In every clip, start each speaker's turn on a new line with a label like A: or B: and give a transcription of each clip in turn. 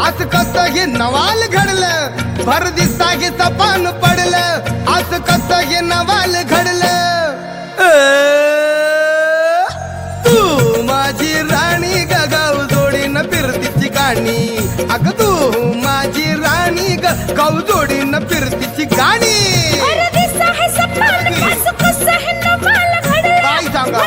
A: आज कसं हे नवाल घडलं, भर दिसता हे सपान पडलं, आज कसं हे नवाल घडलं. तू माझी राणी ग गाव जोडीन फिरतीची गाणी, अग तू माझी राणी ग गाव जोडीन फिरतीची गाणी. काय सांगा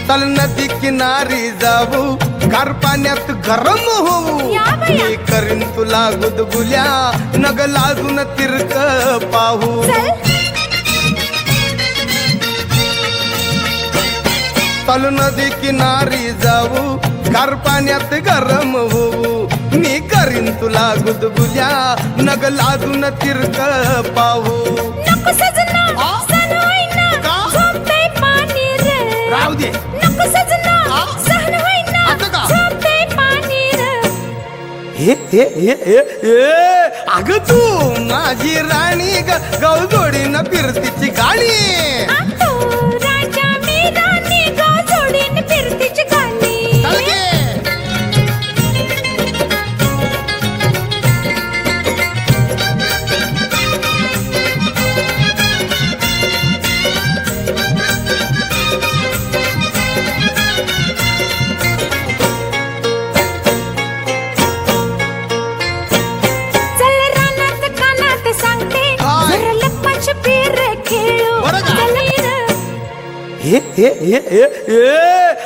A: चल नदी किनारी जाऊ, गार पाण्यात गरम होऊ, मी करीन तुला गुदगुल्या, नग लाजून तिरक पाहू. चल नदी किनारी जाऊ, गार पाण्यात गरम होऊ, मी करीन तुला गुदगुल्या, नग लाजून तिरक पाहू. राहू दे अग तू माझी राणी ग गाव जोडीन फिरतीची गाणी.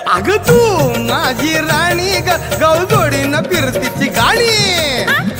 A: अग तू माझी राणी ग गाव जोडीन फिरतीची गाणी.